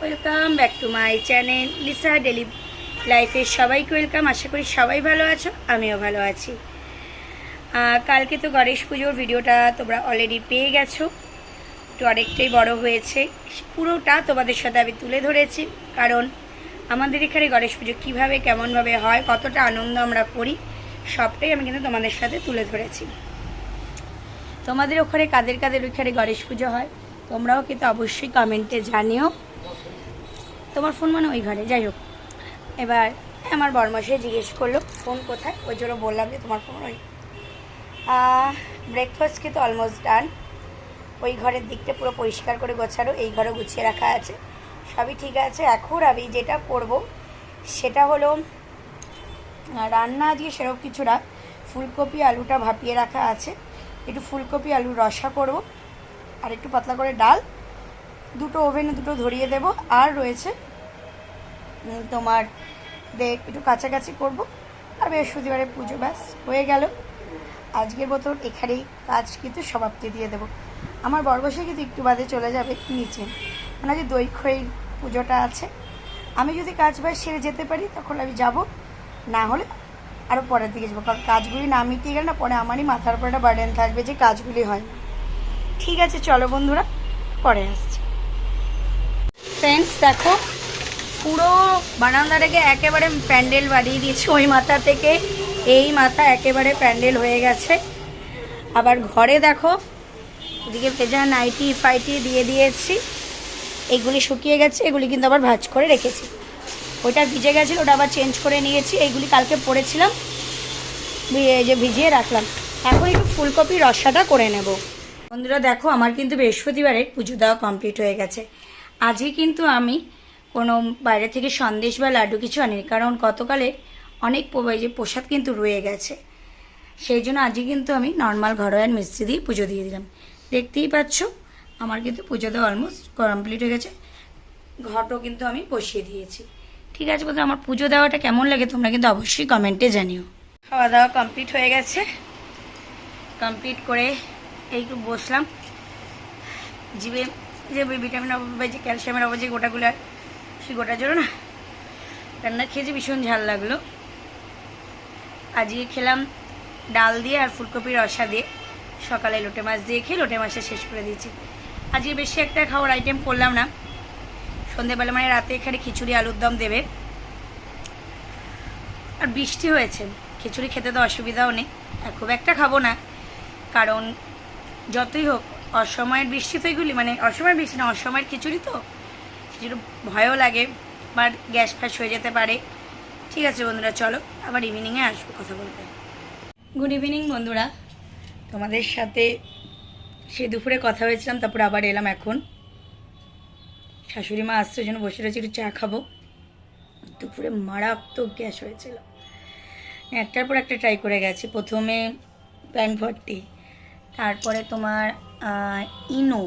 Welcome back to my channel Lisa daily লাইফে সবাইকে welcome. আশা করি সবাই ভালো আছো, আমিও ভালো আছি। কালকে তো গণেশ পুজোর ভিডিওটা তোমরা অলরেডি পেয়ে গেছো, একটু অনেকটাই বড় হয়েছে। পুরোটা তোমাদের সাথে আমি তুলে ধরেছি, কারণ আমাদের এখানে গণেশ পুজো কীভাবে কেমনভাবে হয়, কতটা আনন্দ আমরা করি, সবটাই আমি কিন্তু তোমাদের সাথে তুলে ধরেছি। তোমাদের ওখানে কাদের কাদের ওইখানে গণেশ পুজো হয় তোমরাও কিন্তু অবশ্যই কমেন্টে জানিও। তোমার ফোন মানে ওই ঘরে, যাই হোক। এবার আমার বরমশাই জিজ্ঞেস করলো ফোন কোথায়, ওই জন্য বললাম যে তোমার ফোন ওই। ব্রেকফাস্ট কিন্তু অলমোস্ট ডান। ওই ঘরের দিকটা পুরো পরিষ্কার করে গোছানো, এই ঘরে গুছিয়ে রাখা আছে, সবই ঠিক আছে। এখন আমি যেটা করব সেটা হলো রান্না। আজকে সেরকম কিছু না, ফুলকপি আলুটা ভাপিয়ে রাখা আছে, একটু ফুলকপি আলুর রসা করব, আর একটু পাতলা করে ডাল, দুটো ওভেনে দুটো ধরিয়ে দেব। আর রয়েছে তোমার একটু কাছাকাছি করব, আর বৃহস্পতিবারে পুজো, ব্যাস হয়ে গেল। আজকের মতো এখানেই কাজ কিন্তু সমাপ্তি দিয়ে দেবো। আমার বরবসে কিন্তু একটু বাদে চলে যাবে নিচে, মানে যে দই খই পুজোটা আছে। আমি যদি কাজ বাজ সেরে যেতে পারি তখন আমি যাব, না হলে আরও পরের দিকে যাবো, কারণ কাজগুলি না মিটিয়ে গেলে না পরে আমারই মাথার উপর একটা বার্ডেন থাকবে যে কাজগুলি হয় না। ঠিক আছে, চলো বন্ধুরা, পরে আসছি। ফ্রেন্ডস দেখো, পুরো বারান্দাটাকে একেবারে প্যান্ডেল বানিয়ে দিয়েছি, ওই মাথা থেকে এই মাথা একেবারে প্যান্ডেল হয়ে গেছে। আবার ঘরে দেখো, এদিকে ভেজা নাইটি ফাইটি দিয়ে দিয়েছি, এইগুলি শুকিয়ে গেছে, এগুলি কিন্তু আবার ভাঁজ করে রেখেছি। ওইটা ভিজে গেছিলো, ওটা আবার চেঞ্জ করে নিয়েছি। এইগুলি কালকে পরেছিলাম, যে ভিজিয়ে রাখলাম। এখন একটু ফুলকপি রসাটা করে নেব। বন্ধুরা দেখো, আমার কিন্তু বৃহস্পতিবারে পুজো দেওয়া কমপ্লিট হয়ে গেছে। আজকে কিন্তু আমি কোনো বাইরে থেকে সন্দেশ বা লাড্ডু কিছু আনিনি, কারণ গতকালে অনেক যে প্রসাদ কিন্তু রয়ে গেছে। সেই জন্য আজকে কিন্তু আমি নর্মাল ঘরোয়া মিষ্টি দিয়ে পুজো দিয়ে দিলাম। দেখতেই পাচ্ছ আমার কিন্তু পুজো দেওয়া অলমোস্ট কমপ্লিট হয়ে গেছে, ঘটও কিন্তু আমি বসিয়ে দিয়েছি। ঠিক আছে বন্ধু, আমার পুজো দেওয়াটা কেমন লাগে তোমরা কিন্তু অবশ্যই কমেন্টে জানিও। খাওয়া দাওয়া কমপ্লিট হয়ে গেছে, কমপ্লিট করে একটু বসলাম। জিভে যে ভিটামিন অভাব, যে ক্যালসিয়ামের অভাব, যে গোটাগুলো সেই গোটার জন্য না রান্না খেয়েছি, ভীষণ ঝাল লাগলো। আজকে খেলাম ডাল দিয়ে আর ফুলকপির রসা দিয়ে, সকালে লোটে মাছ দিয়ে খেয়ে লোটে মাছটা শেষ করে দিয়েছি। আজকে বেশি একটা খাওয়ার আইটেম করলাম না। সন্ধেবেলা মানে রাতে এখানে খিচুড়ি আলুর দম দেবে, আর বৃষ্টি হয়েছে, খিচুড়ি খেতে তো অসুবিধাও নেই, আর খুব একটা খাবো না, কারণ যতই হোক অসময়ের বৃষ্টি তো এগুলি, মানে অসময়ের বৃষ্টি না, অসময়ের খিচুড়ি তো, সেজন্য ভয়ও লাগে, বা গ্যাস ফ্যাস হয়ে যেতে পারে। ঠিক আছে বন্ধুরা, চলো আবার ইভিনিংয়ে আসবো কথা বলতে। গুড ইভিনিং বন্ধুরা, তোমাদের সাথে সে দুপুরে কথা হয়েছিলাম, তারপরে আবার এলাম। এখন শাশুড়ি মা আসছে, ওই জন্য বসে রয়েছে, একটু চা খাবো। দুপুরে মারাত্মক গ্যাস হয়েছিল, একটার পর একটা ট্রাই করে গেছি। প্রথমে প্যান ভর্তি, তারপরে তোমার ইনো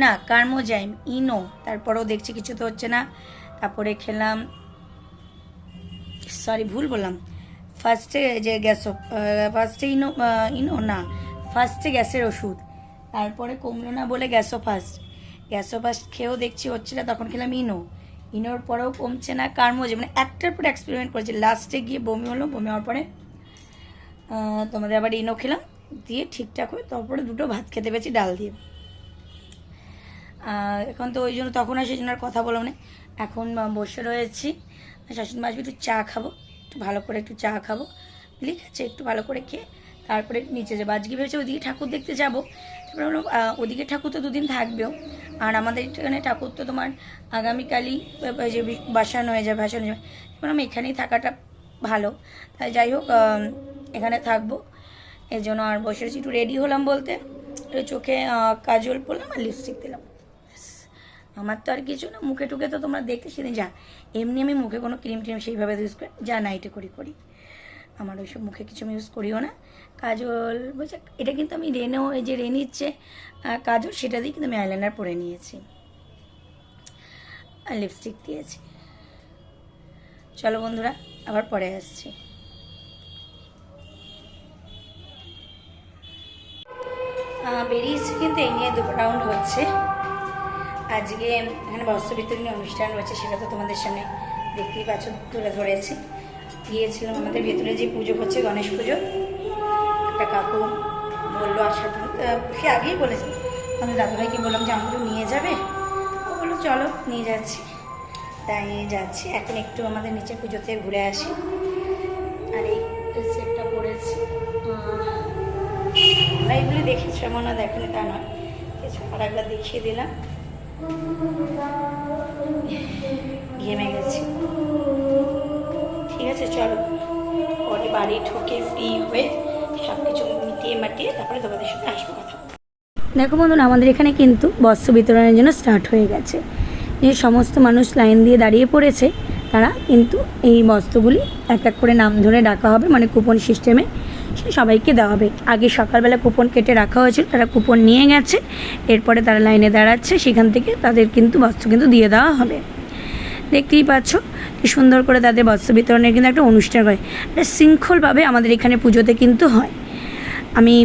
না কার্মোজাইম ইনো, তারপরেও দেখছি কিছু তো হচ্ছে না। তারপরে খেলাম, সরি ভুল বললাম, ফার্স্টে যে ফার্স্টে ইনো না, ফার্স্টে গ্যাসের ওষুধ, তারপরে কমলো না বলে গ্যাসো ফার্স্ট খেয়েও দেখছি হচ্ছে না, তখন খেলাম ইনোর পরেও কমছে না, কার্মোজাইম, মানে একটার পর এক্সপেরিমেন্ট করেছি। লাস্টে গিয়ে বমি হলো, বমি হওয়ার পরে তোমাদের আবার ইনো খেলাম, দিয়ে ঠিকঠাক হয়ে তারপরে দুটো ভাত খেতে পেয়েছি ডাল দিয়ে। এখন তো ওই জন্য তখন আর সেই জন্য আর কথা বললাম না। এখন বসে রয়েছি, শাশুড়ি মা আসবে, একটু চা খাবো, একটু ভালো করে একটু চা খাবো, ঠিক আছে, একটু ভালো করে খেয়ে তারপরে নিচে যাবো। আজকে ভেবেছি ওদিকে ঠাকুর দেখতে যাবো, তারপরে হলো ওদিকে ঠাকুর তো দুদিন থাকবেও, আর আমাদের এখানে ঠাকুর তো তোমার আগামীকালই যে ভাসান হয়ে যাবে, আমি এখানেই থাকাটা ভালো, তাই যাই হোক এখানে থাকবো। এই জন্য আর বসে রয়েছি, একটু রেডি হলাম বলতে, একটু চোখে কাজল পরলাম আর লিপস্টিক দিলাম। আমার তো আর কিছু না, মুখে টুকে তো তোমরা দেখতে সেদিন যা, এমনি আমি মুখে কোনো ক্রিম ট্রিম সেইভাবে ইউজ করি, যা নাইটে করি, আমার ওইসব মুখে কিছু আমি ইউজ করিও না। কাজল বলছে, এটা কিন্তু আমি এই যে রেনিচ্ছে কাজল, সেটা দিয়ে কিন্তু আমি আইলাইনার পরে নিয়েছি আর লিপস্টিক দিয়েছি। চলো বন্ধুরা, আবার পরে আসছি। বেরিয়েছি কিন্তু এই নিয়ে 2 রাউন্ড হচ্ছে, আজকে এখানে বস্ত্র বিতরণী অনুষ্ঠান রয়েছে, সেটা তো তোমাদের সামনে দেখতেই পাচ্ছ, তুলে ধরেছি। গিয়েছিলাম আমাদের ভেতরে যে পুজো হচ্ছে, গণেশ পুজো, একটা কাকু বললো আসার জন্য, সে আগেই বলেছে। আমাদের দাদুভাইকে বললাম যে আমাকে নিয়ে যাবে, ও বললো চলো নিয়ে যাচ্ছি, তাই যাচ্ছি। এখন একটু আমাদের নিচে পুজোতে ঘুরে আসি। আর এই সেটটা পড়েছি, আমরা এগুলি দেখেছি, এমন না দেখেনি তা নয়, কিছু আর একবার দেখিয়ে দিলাম। ঘেমে গেছি। ঠিক আছে, চলো পরে বাড়ি ঠকে ফ্রি হয়ে সব কিছু মিটিয়ে মাটিয়ে তারপরে তোমাদের সাথে আসবো কথা। দেখো বন্ধুরা, আমাদের এখানে কিন্তু বস্ত্র বিতরণের জন্য স্টার্ট হয়ে গেছে। যে সমস্ত মানুষ লাইন দিয়ে দাঁড়িয়ে পড়েছে, তারা কিন্তু এই বস্ত্রগুলি এক এক করে নাম ধরে ডাকা হবে, মানে কুপন সিস্টেমে সে সবাইকে দেওয়া হবে। আগে সকালবেলা কুপন কেটে রাখা হয়েছিল, তারা কুপন নিয়ে গেছে, এরপরে তারা লাইনে দাঁড়াচ্ছে, সেখান থেকে তাদের কিন্তু বস্ত্র কিন্তু দিয়ে দেওয়া হবে। দেখতেই পাচ্ছ কি সুন্দর করে তাদের বস্ত্র বিতরণের কিন্তু একটা অনুষ্ঠান হয়, একটা শৃঙ্খলভাবে আমাদের এখানে পুজোতে কিন্তু হয়। আমি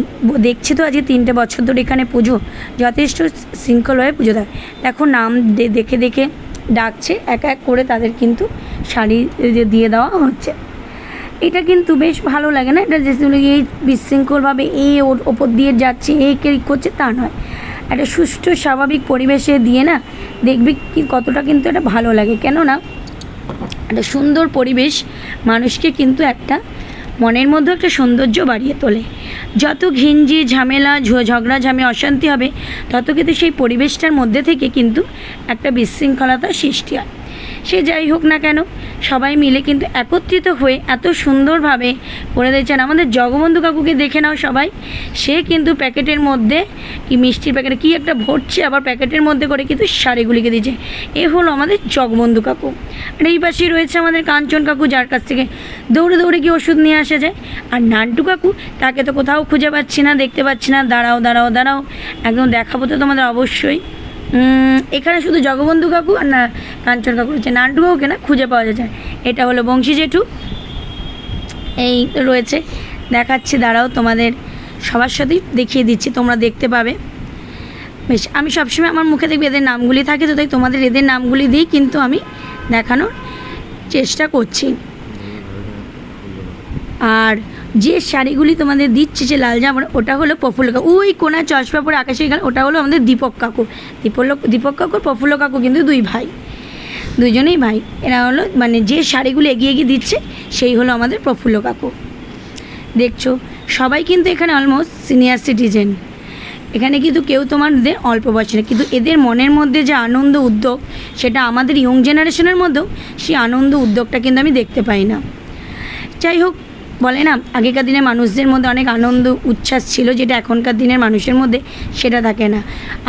দেখছি তো আজকে 3টে বছর ধরে এখানে পুজো, যথেষ্ট শৃঙ্খলভাবে পুজো দেয়। দেখো নাম দেখে দেখে ডাকছে, এক এক করে তাদের কিন্তু শাড়ি দিয়ে দেওয়া হচ্ছে। এটা কিন্তু বেশ ভালো লাগে না? এটা যে এই বিশৃঙ্খলভাবে এই ওর ওপর দিয়ে যাচ্ছে, এই কে করছে তা নয়, একটা সুষ্ঠু স্বাভাবিক পরিবেশে দিয়ে না দেখবি কি কতটা কিন্তু এটা ভালো লাগে। কেননা একটা সুন্দর পরিবেশ মানুষকে কিন্তু একটা মনের মধ্যে একটা সৌন্দর্য বাড়িয়ে তোলে। যত ঘিঞ্জি ঝামেলা ঝগড়াঝামি অশান্তি হবে, তত কিন্তু সেই পরিবেশটার মধ্যে থেকে কিন্তু একটা বিশৃঙ্খলতার সৃষ্টি হয়। সে যাই হোক না কেন, সবাই মিলে কিন্তু একত্রিত হয়ে এত সুন্দরভাবে করে দিয়েছেন। আমাদের জগবন্ধু কাকুকে দেখে নাও সবাই, সে কিন্তু প্যাকেটের মধ্যে কি মিষ্টির প্যাকেটে কী একটা ভরছে, আবার প্যাকেটের মধ্যে করে কিন্তু শাড়িগুলিকে দিয়েছে। এ হলো আমাদের জগবন্ধু কাকু। আর এই পাশেই রয়েছে আমাদের কাঞ্চন কাকু, যার কাছ থেকে দৌড়ে দৌড়ে গিয়ে ওষুধ নিয়ে আসা যায়। আর নান্টু কাকু, তাকে তো কোথাও খুঁজে পাচ্ছি না, দেখতে পাচ্ছি না। দাঁড়াও দাঁড়াও দাঁড়াও, একদম দেখাবো তো তোমাদের অবশ্যই। এখানে শুধু জগবন্ধু কাকু আর না কাঞ্চন কাকু রয়েছে, নান্টু কাকুকে না খুঁজে পাওয়া যায়। এটা হলো বংশী জেঠু, এই রয়েছে, দেখাচ্ছি, দাঁড়াও তোমাদের সবার সাথেই দেখিয়ে দিচ্ছি, তোমরা দেখতে পাবে। বেশ, আমি সবসময় আমার মুখে দেখবে এদের নামগুলি থাকে, তো তাই তোমাদের এদের নামগুলি দিয়েই কিন্তু আমি দেখানোর চেষ্টা করছি। আর যে শাড়িগুলি তোমাদের দিচ্ছে, যে লাল জামা, ওটা হলো প্রফুল্ল কাকু, ওই কোনা চশমা পরে আকাশে গেল, ওটা হলো আমাদের দীপক কাকু। দীপক কাকুর প্রফুল্ল কাকু কিন্তু দুই ভাই, দুইজনেই ভাই। এরা হলো মানে যে শাড়িগুলো এগিয়ে এগিয়ে দিচ্ছে, সেই হলো আমাদের প্রফুল্ল কাকু। দেখছো সবাই কিন্তু এখানে অলমোস্ট সিনিয়র সিটিজেন, এখানে কিন্তু কেউ তোমাদের অল্প বয়সী না, কিন্তু এদের মনের মধ্যে যে আনন্দ উদ্যোগ, সেটা আমাদের ইয়ং জেনারেশনের মধ্যেও সেই আনন্দ উদ্যোগটা কিন্তু আমি দেখতে পাই না। যাই হোক, বলে না আগেকার দিনে মানুষদের মধ্যে অনেক আনন্দ উচ্ছ্বাস ছিল, যেটা এখনকার দিনের মানুষের মধ্যে সেটা থাকে না।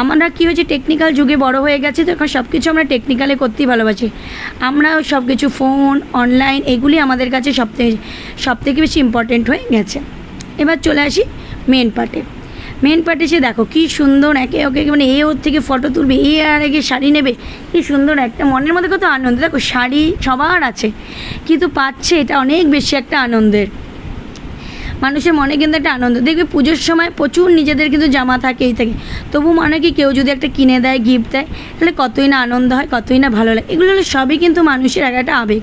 আমরা কী হয়েছে, টেকনিক্যাল যুগে বড় হয়ে গেছে, তো এখন সব কিছু আমরা টেকনিক্যালে করতেই ভালোবাসি। আমরা সব কিছু ফোন অনলাইন এগুলি আমাদের কাছে সবথেকে বেশি ইম্পর্টেন্ট হয়ে গেছে। এবার চলে আসি মেন পার্টে সে দেখো কী সুন্দর একে ওকে, মানে এ ওর থেকে ফটো তুলবে, এ আর একে শাড়ি নেবে, কী সুন্দর একটা মনের মধ্যে কত আনন্দ। দেখো শাড়ি সবার আছে, কিন্তু পাচ্ছে এটা অনেক বেশি একটা আনন্দের। মানুষের মনে কিন্তু একটা আনন্দ, দেখবে পুজোর সময় প্রচুর নিজেদের কিন্তু জামা থাকে, এই থাকে, তবু মানে কি কেউ যদি একটা কিনে দেয়, গিফট দেয়, তাহলে কতই না আনন্দ হয়, কতই না ভালো লাগে। এগুলো হলো সবই কিন্তু মানুষের একটা আবেগ,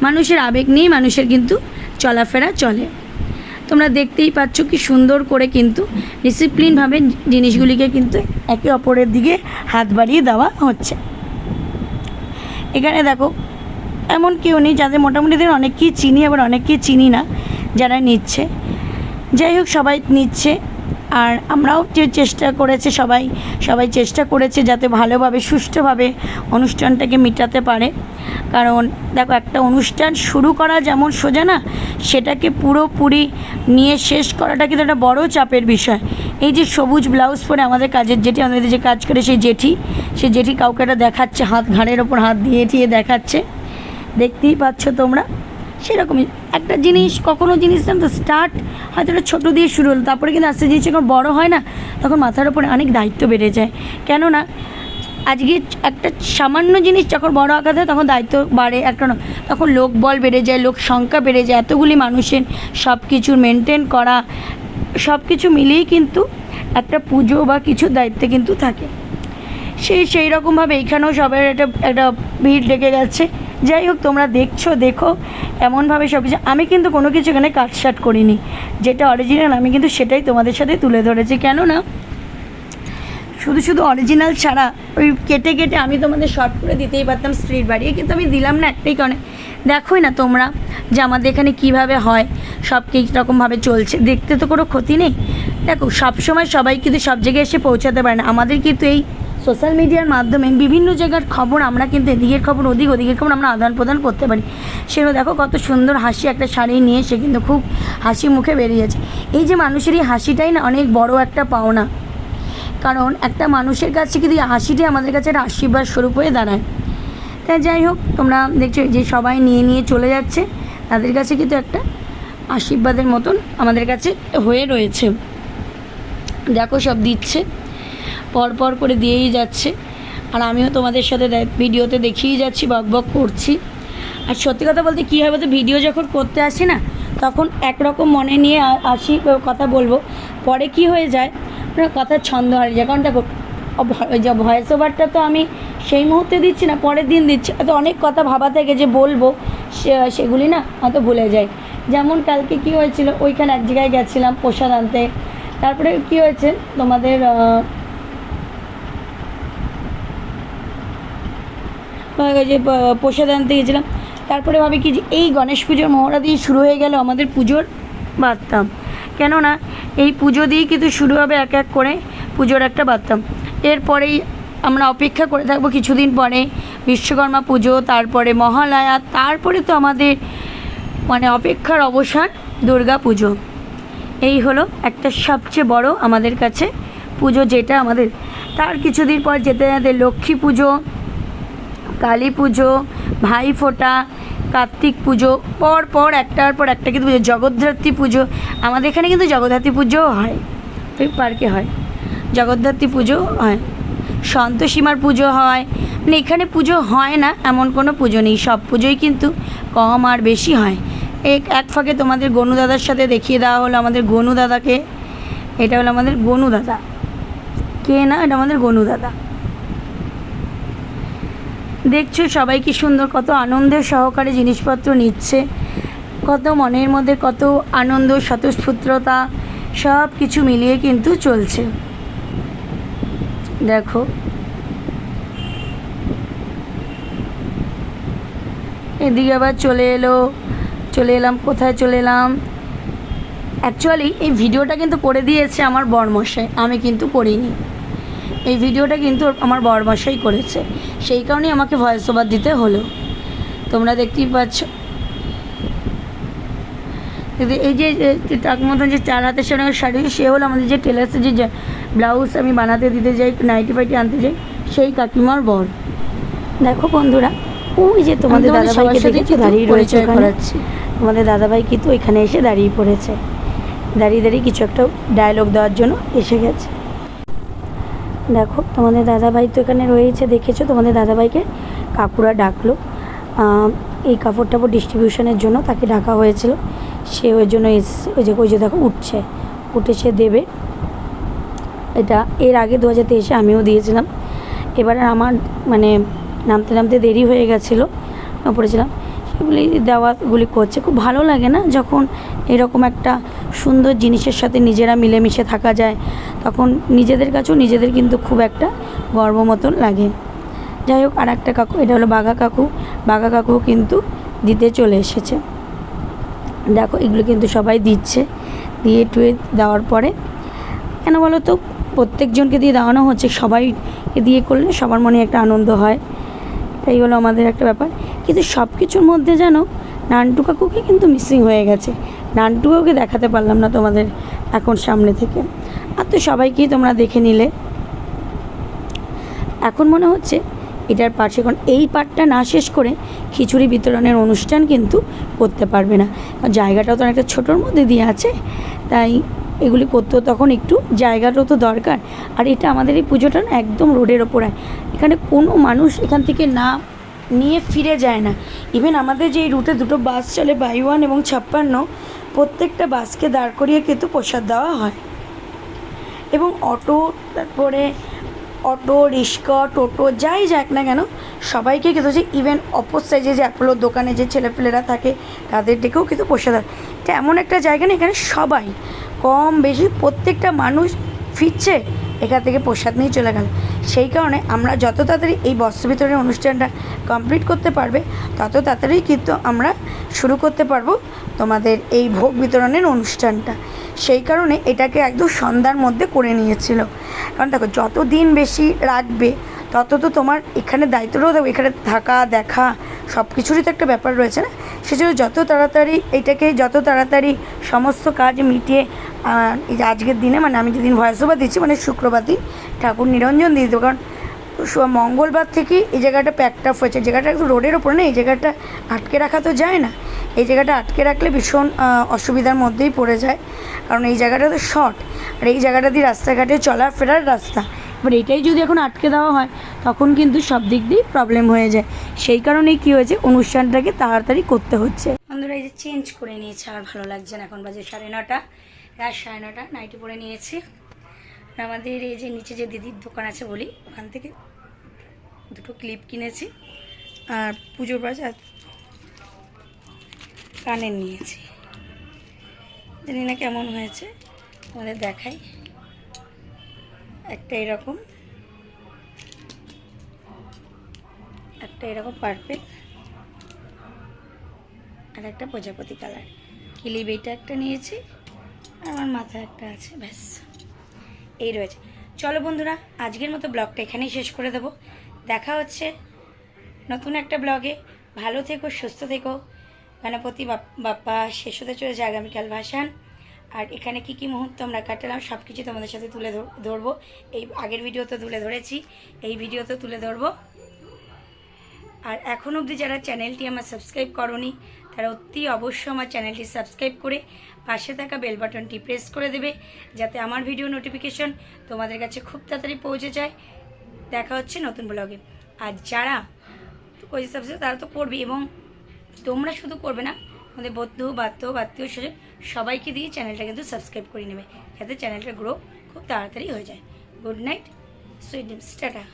মানুষের আবেগ নিয়েই মানুষের কিন্তু চলাফেরা চলে। তোমরা দেখতেই পাচ্ছ কি সুন্দর করে কিন্তু ডিসিপ্লিনভাবে জিনিসগুলিকে কিন্তু একে অপরের দিকে হাত বাড়িয়ে দেওয়া হচ্ছে। এখানে দেখো এমন কেউ নেই যাদের, মোটামুটি অনেককেই চিনি, আবার অনেককেই চিনি না যারা নিচ্ছে। যাই হোক, সবাই নিচ্ছে, আর আমরাও যে চেষ্টা করেছে, সবাই চেষ্টা করেছে যাতে ভালোভাবে সুষ্ঠুভাবে অনুষ্ঠানটাকে মেটাতে পারে। কারণ দেখো একটা অনুষ্ঠান শুরু করা যেমন সোজা না, সেটাকে পুরোপুরি নিয়ে শেষ করাটা কিন্তু একটা বড় চাপের বিষয়। এই যে সবুজ ব্লাউজ পরে আমাদের কাজের জেঠি, আমাদের যে কাজ করে সেই জেঠি কাউকে একটা দেখাচ্ছে, হাত ঘাড়ের ওপর হাত দিয়ে দেখাচ্ছে, দেখতেই পাচ্ছ তোমরা। সেরকমই একটা জিনিস, কখনো জিনিস তো স্টার্ট হয়তো একটা ছোটো দিয়ে শুরু হলো, তারপরে কিন্তু আস্তে জিনিস যখন বড়ো হয় না, তখন মাথার ওপরে অনেক দায়িত্ব বেড়ে যায়। কেননা আজকে একটা সামান্য জিনিস যখন বড় আকার হয়, তখন দায়িত্ব বাড়ে, একটা তখন লোক বল বেড়ে যায়, লোক সংখ্যা বেড়ে যায়, এতগুলি মানুষের সব কিছু মেনটেন করা, সব কিছু মিলিয়েই কিন্তু একটা পুজো বা কিছু দায়িত্বে কিন্তু থাকে। সেই রকমভাবে এইখানেও সবার একটা ভিড় লেগে গেছে। যাই হোক, তোমরা দেখো এমনভাবে সব কিছু। আমি কিন্তু কোনো কিছু এখানে কাটসাট করিনি, যেটা অরিজিনাল আমি কিন্তু সেটাই তোমাদের সাথে তুলে ধরেছি। কেননা শুধু অরিজিনাল ছাড়া ওই কেটে আমি তোমাদের শর্ট করে দিতেই পারতাম স্ট্রিট বাড়িয়ে, কিন্তু আমি দিলাম না একটাই কারণে, দেখোই না তোমরা যে আমাদের এখানে কীভাবে হয়, সব কীরকমভাবে চলছে, দেখতে তো কোনো ক্ষতি নেই। দেখো, সবসময় সবাই কিন্তু সব জায়গায় এসে পৌঁছাতে পারে না। আমাদের কিন্তু এই সোশ্যাল মিডিয়ার মাধ্যমে বিভিন্ন জায়গার খবর আমরা কিন্তু এদিকের খবর ওদিকের খবর আমরা আদান প্রদান করতে পারি। সেগুলো দেখো কত সুন্দর হাসি, একটা শাড়ি নিয়ে সে কিন্তু খুব হাসি মুখে বেরিয়েছে। এই যে মানুষের এই হাসিটাই না অনেক বড় একটা পাওনা, কারণ একটা মানুষের কাছে কিন্তু এই হাসিটাই আমাদের কাছে একটা আশীর্বাদ স্বরূপ হয়ে দাঁড়ায়। তাই যাই হোক, তোমরা দেখছো যে সবাই নিয়ে চলে যাচ্ছে, তাদের কাছে কিন্তু একটা আশীর্বাদের মতন আমাদের কাছে হয়ে রয়েছে। দেখো সব দিচ্ছে, পরপর করে দিয়েই যাচ্ছে, আর আমিও তোমাদের সাথে ভিডিওতে দেখিয়েই যাচ্ছি, বক করছি। আর সত্যি কথা বলতে কী হয় বলতে, ভিডিও যখন করতে আসি না তখন একরকম মনে নিয়ে আসি, কথা বলবো, পরে কি হয়ে যায় কথার ছন্দ হারিয়ে যায়। কারণ দেখো, ভয়েস ওভারটা তো আমি সেই মুহূর্তে দিচ্ছি না, পরের দিন দিচ্ছি, তো অনেক কথা ভাবা থেকে যে বলবো সেগুলি না হয়তো ভুলে যাই। যেমন কালকে কি হয়েছিল, ওইখানে এক জায়গায় গেছিলাম প্রসাদ আনতে, তারপরে কি হয়েছে তোমাদের যে প্রসাদ আনতে গেছিলাম, তারপরে ভাবি কি যে এই গণেশ পুজোর মহড়া দিয়ে শুরু হয়ে গেল আমাদের পুজোর বার্তাম। কেননা এই পুজো দিয়েই কিন্তু শুরু হবে এক এক করে পুজোর একটা বার্তাম। এরপরেই আমরা অপেক্ষা করে থাকবো কিছুদিন পরে বিশ্বকর্মা পুজো, তারপরে মহালয়া, তারপরে তো আমাদের অপেক্ষার অবসান দুর্গা পুজো। এই হলো একটা সবচেয়ে বড় আমাদের কাছে পুজো, যেটা আমাদের তার কিছুদিন পর যেতে লক্ষ্মী পুজো, কালী পুজো, ভাইফোঁটা, কার্তিক পুজো, পর একটার পর একটা কিন্তু পুজো, জগদ্ধাত্রী পুজো। আমাদের এখানে কিন্তু জগদ্ধাত্রী পুজোও হয়, ওই পার্কে হয়, জগদ্ধাত্রী পুজো হয়, সন্তোষীমার পুজো হয়। এখানে পুজো হয় না এমন কোনো পুজো নেই, সব পুজোই কিন্তু কম আর বেশি হয়। এক ফাঁকে তোমাদের গনু দাদার সাথে দেখিয়ে দেওয়া হলো আমাদের গনু দাদাকে। এটা হলো আমাদের গনু দাদা, কে না, এটা আমাদের গনু দাদা। দেখছো সবাই কি সুন্দর, কত আনন্দের সহকারে জিনিসপত্র নিচ্ছে, কত মনের মধ্যে কত আনন্দ, স্বতঃস্ফূর্ততা সব কিছু মিলিয়ে কিন্তু চলছে। দেখো এদিকে আবার চলে এলাম, কোথায় চলে এলাম। অ্যাকচুয়ালি এই ভিডিওটা কিন্তু করে দিয়েছে আমার বরমশাই, আমি কিন্তু করিনি। এই ভিডিওটা কিন্তু আমার বরমশাই করেছে, সেই কারণেই আমাকে ভয়েস ওভার দিতে হলো। তোমরা দেখতেই পাচ্ছ এই যে টাক মতন যে 4 হাতের সামনে শাড়ি, সে হলো আমাদের যে টেলার্সে যে ব্লাউজ আমি বানাতে দিতে যাই, নাইটি ফাইটি আনতে যাই, সেই কাকিমার বর। দেখো বন্ধুরা, ওই যে তোমাদের দাদাভাইকে দেখে দাঁড়িয়ে রয়েছে, তোমাদের দাদাভাই কিন্তু এখানে এসে দাঁড়িয়ে পড়েছে, দাঁড়িয়ে কিছু একটা ডায়লগ দেওয়ার জন্য এসে গেছে। দেখো তোমাদের দাদাভাই তো এখানে রয়েছে, দেখেছো তোমাদের দাদাভাইকে কাকুরা ডাকলো এই কাপড় টাপড় ডিস্ট্রিবিউশনের জন্য, তাকে ডাকা হয়েছিল, সে ওই জন্য এসছে। ওই যে দেখো উঠে সে দেবে। এটা এর আগে 2023 আমিও দিয়েছিলাম, এবার আমার নামতে দেরি হয়ে গেছিলো, পড়েছিলাম, সেগুলি দেওয়াগুলি করছে। খুব ভালো লাগে না যখন এরকম একটা সুন্দর জিনিসের সাথে নিজেরা মিলেমিশে থাকা যায়, তখন নিজেদের কাছেও নিজেদের কিন্তু খুব একটা গর্ব মতন লাগে। যাই হোক, আর একটা কাকু, এটা হলো বাঘা কাকু কিন্তু দিতে চলে এসেছে। দেখো এগুলো কিন্তু সবাই দিচ্ছে, দিয়ে টুয়ে দেওয়ার পরে কেন বলো তো, প্রত্যেকজনকে দিয়ে দেওয়ানো হচ্ছে, সবাইকে দিয়ে করলে সবার মনে একটা আনন্দ হয়। তাই হলো আমাদের একটা ব্যাপার। কিন্তু সব কিছুর মধ্যে যেন নান্টু কাকুকে কিন্তু মিসিং হয়ে গেছে, নান্টু কাকুকে দেখাতে পারলাম না তোমাদের এখন সামনে থেকে। আর তো সবাইকেই তোমরা দেখে নিলে, এখন মনে হচ্ছে এটার পাশে, কারণ এই পার্টটা না শেষ করে খিচুড়ি বিতরণের অনুষ্ঠান কিন্তু করতে পারবে না, কারণ জায়গাটাও তো অনেকটা ছোটোর মধ্যে দিয়ে আছে, তাই এগুলি করতেও তখন একটু জায়গাটাও তো দরকার। আর এটা আমাদের এই পুজোটা না একদম রোডের ওপর, এখানে কোনো মানুষ এখান থেকে না নিয়ে ফিরে যায় না। ইভেন আমাদের যে এই রুটে 2টো বাস চলে, 52 এবং 56, প্রত্যেকটা বাসকে দাঁড় করিয়ে কিন্তু প্রসাদ দেওয়া হয়। এবং অটো, তারপরে অটো রিক্সা টোটো যাই যাক না কেন সবাইকে কিন্তু যে ইভেন অপর সাইডে যে অ্যাপোলোর দোকানে যে ছেলেপেলেরা থাকে তাদের ডেকেও কিন্তু পোষা দেয়। এটা এমন একটা জায়গা না, এখানে সবাই কম বেশি প্রত্যেকটা মানুষ ফিরছে এখান থেকে প্রসাদ নিয়ে চলে গেল। সেই কারণে আমরা যত তাড়াতাড়ি এই বস্ত্র বিতরণের অনুষ্ঠানটা কমপ্লিট করতে পারবে তত তাড়াতাড়ি কিন্তু আমরা শুরু করতে পারবো তোমাদের এই ভোগ বিতরণের অনুষ্ঠানটা। সেই কারণে এটাকে একদম সন্ধ্যার মধ্যে করে নিয়েছিল। কারণ দেখো যত দিন বেশি রাখবে তত তো তোমার এখানে দায়িত্বটাও থাকবে, এখানে থাকা দেখা সব কিছুরই তো একটা ব্যাপার রয়েছে না। সেজন্য যত তাড়াতাড়ি এটাকে যত তাড়াতাড়ি সমস্ত কাজ মিটিয়ে এই যে আজকের দিনে মানে আমি যেদিন ভয়েস ওভার দিচ্ছি মানে শুক্রবার দিন ঠাকুর নিরঞ্জন দিয়ে দেবো। কারণ মঙ্গলবার থেকেই এই জায়গাটা প্যাকড আপ হয়েছে। জায়গাটা একটু রোডের ওপরে না, এই জায়গাটা আটকে রাখা তো যায় না। এই জায়গাটা আটকে রাখলে ভীষণ অসুবিধার মধ্যেই পড়ে যায়, কারণ এই জায়গাটা তো শর্ট আর এই জায়গাটা দিয়ে রাস্তাঘাটে চলাফেরার রাস্তা। এবার এটাই যদি এখন আটকে দেওয়া হয় তখন কিন্তু সব দিক দিয়েই প্রবলেম হয়ে যায়। সেই কারণেই কী হয়েছে, অনুষ্ঠানটাকে তাড়াতাড়ি করতে হচ্ছে। বন্ধুরা এই যে চেঞ্জ করে নিয়েছে, আর ভালো লাগছে না। এখন বাজে 9:30, রাত 9:30, নাইটি পরে নিয়েছি। আমাদের এই যে নিচে যে দিদির দোকান আছে বলি, ওখান থেকে দুটো ক্লিপ কিনেছি আর পুজোর বাজার কানের নিয়েছি। জানি না কেমন হয়েছে, আমাদের দেখাই। একটা এরকম, একটা এরকম পার্পেল আর একটা প্রজাপতি কালার ক্লিপ। এইটা একটা নিয়েছি আর আমার মাথায় একটা আছে, ব্যাস এই রয়েছে। চলো বন্ধুরা আজকের মতো ব্লগটা এখানেই শেষ করে দেবো। দেখা হচ্ছে নতুন একটা ব্লগে। ভালো থেকো, সুস্থ থেকো। গণপতি বাপ্পা শেষ হতে চলেছে আগামীকাল ভাসান। আর এখানে কি কি মুহূর্ত আমরা কাটালাম সব কিছু তোমাদের সাথে তুলে ধরবো। এই আগের ভিডিও তো তুলে ধরেছি, এই ভিডিও তো তুলে ধরবো। আর এখন অবধি যারা চ্যানেলটি আমার সাবস্ক্রাইব করোনি তারা অতি অবশ্যই আমার চ্যানেলটি সাবস্ক্রাইব করে পাশে থাকা বেল বাটনটি প্রেস করে দেবে, যাতে আমার ভিডিও নোটিফিকেশন তোমাদের কাছে খুব তাড়াতাড়ি পৌঁছে যায়। দেখা হচ্ছে নতুন ব্লগে। আর যারা কই সাবস্ক্রাইব তারা তো করবে, এবং তোমরা শুধু করবে না, আমাদের বন্ধু আত্মীয় স্বজন সবাইকে দিয়ে চ্যানেলটা কিন্তু সাবস্ক্রাইব করে নেবে, যাতে চ্যানেলটা গ্রো খুব তাড়াতাড়ি হয়ে যায়। Good night, sweet dreams, tata.